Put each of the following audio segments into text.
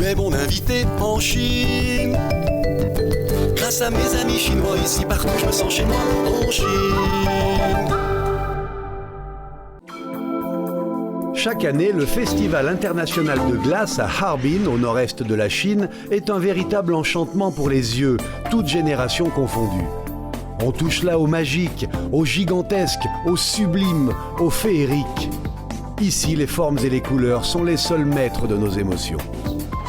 Tu es mon invité en Chine. Grâce à mes amis chinois, ici partout je me sens chez moi en Chine. Chaque année, le Festival international de glace à Harbin, au nord-est de la Chine, est un véritable enchantement pour les yeux, toutes générations confondues. On touche là au magique, au gigantesque, au sublime, au féerique. Ici, les formes et les couleurs sont les seuls maîtres de nos émotions.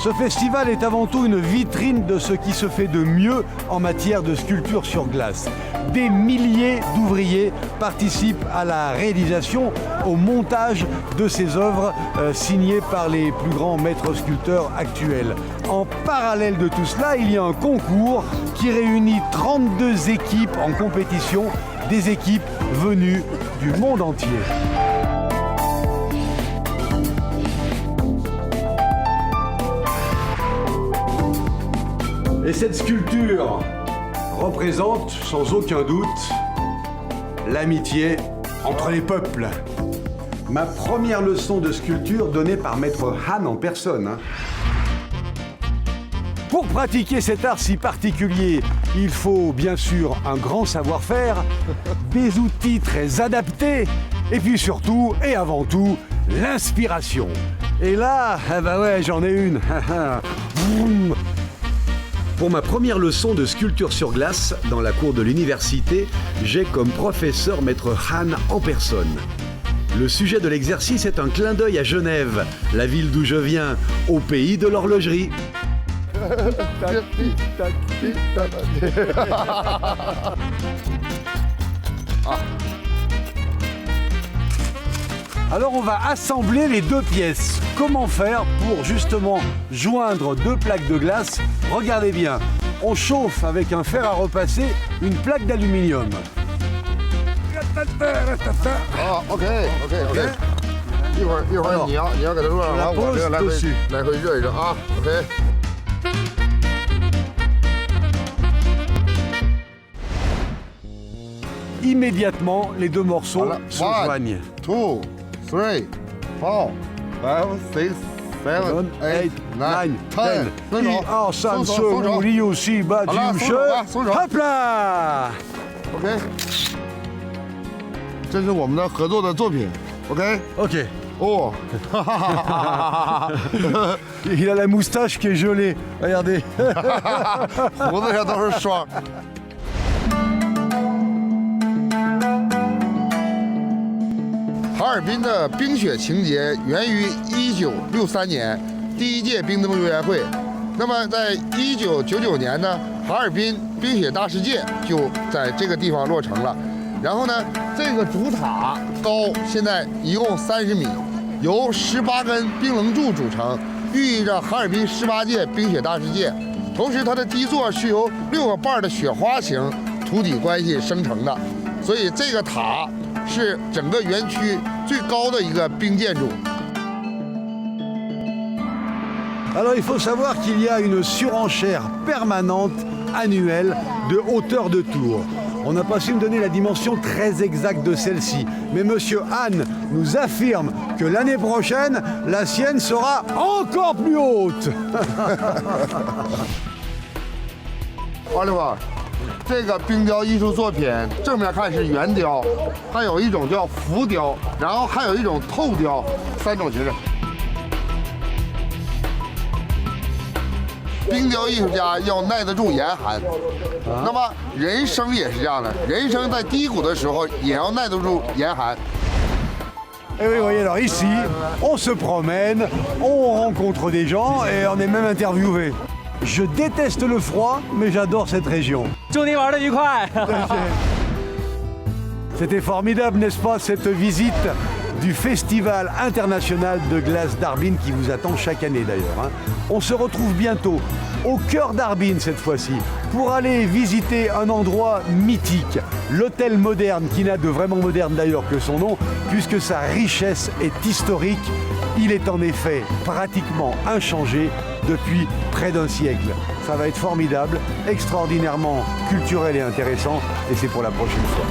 Ce festival est avant tout une vitrine de ce qui se fait de mieux en matière de sculpture sur glace. Des milliers d'ouvriers participent à la réalisation, au montage de ces œuvres signées par les plus grands maîtres sculpteurs actuels. En parallèle de tout cela, il y a un concours qui réunit 32 équipes en compétition, des équipes venues du monde entier. Et cette sculpture représente sans aucun doute l'amitié entre les peuples. Ma première leçon de sculpture donnée par Maître Han en personne. Pour pratiquer cet art si particulier, il faut bien sûr un grand savoir-faire, des outils très adaptés, et puis surtout et avant tout, l'inspiration. Et là, j'en ai une. Pour ma première leçon de sculpture sur glace, dans la cour de l'université, j'ai comme professeur Maître Han en personne. Le sujet de l'exercice est un clin d'œil à Genève, la ville d'où je viens, au pays de l'horlogerie. Alors on va assembler les deux pièces. Comment faire pour justement joindre deux plaques de glace? Regardez bien, on chauffe avec un fer à repasser une plaque d'aluminium. Ah, OK. 一会儿你要给它热上完，我这个来回热一热啊 ，OK。Immédiatement, les deux morceaux se joignent. 2, 3, 4, 5, 6, 7, 8, 9, 10。分手。1、2、3、4、5、6、7、8、9、10。Hop là OK。这是我们的合作的作品 ，OK。Oh Il a la moustache qui est gelée. Regardez. 胡子上都是霜。哈尔滨的冰雪情节源于1963年第一届冰灯游园会。那么在1999年呢，哈尔滨冰雪大世界就在这个地方落成了。然后呢，这个主塔高现在一共30米，由18根冰棱柱组成，寓意着哈尔滨18届冰雪大世界。同时，它的基座是由6个瓣的雪花形土底关系生成的，所以这个塔是整个园区最高的一个冰建筑。Alors il faut savoir qu'il y a une surenchère permanente annuelle de hauteur de tour. On n'a pas su me donner la dimension très exacte de celle-ci, mais Monsieur Han nous affirme que l'année prochaine, la sienne sera encore plus haute. Oliver， 这个冰雕艺术作品正面看是圆雕，还有一种叫浮雕，然后还有一种透雕，3种形式。冰雕艺术家要耐得住严寒，那么人生也是这样的，人生在低谷的时候也要耐得住严寒。Et oui, voyez, alors ici, on se promène, on rencontre des gens et on est même interviewé. Je déteste le froid, mais j'adore cette région. C'était formidable, n'est-ce pas, cette visite du Festival international de glace d'Harbin qui vous attend chaque année d'ailleurs. On se retrouve bientôt au cœur d'Harbin cette fois-ci pour aller visiter un endroit mythique, l'hôtel moderne qui n'a de vraiment moderne d'ailleurs que son nom puisque sa richesse est historique. Il est en effet pratiquement inchangé depuis près d'un siècle. Ça va être formidable, extraordinairement culturel et intéressant et c'est pour la prochaine fois.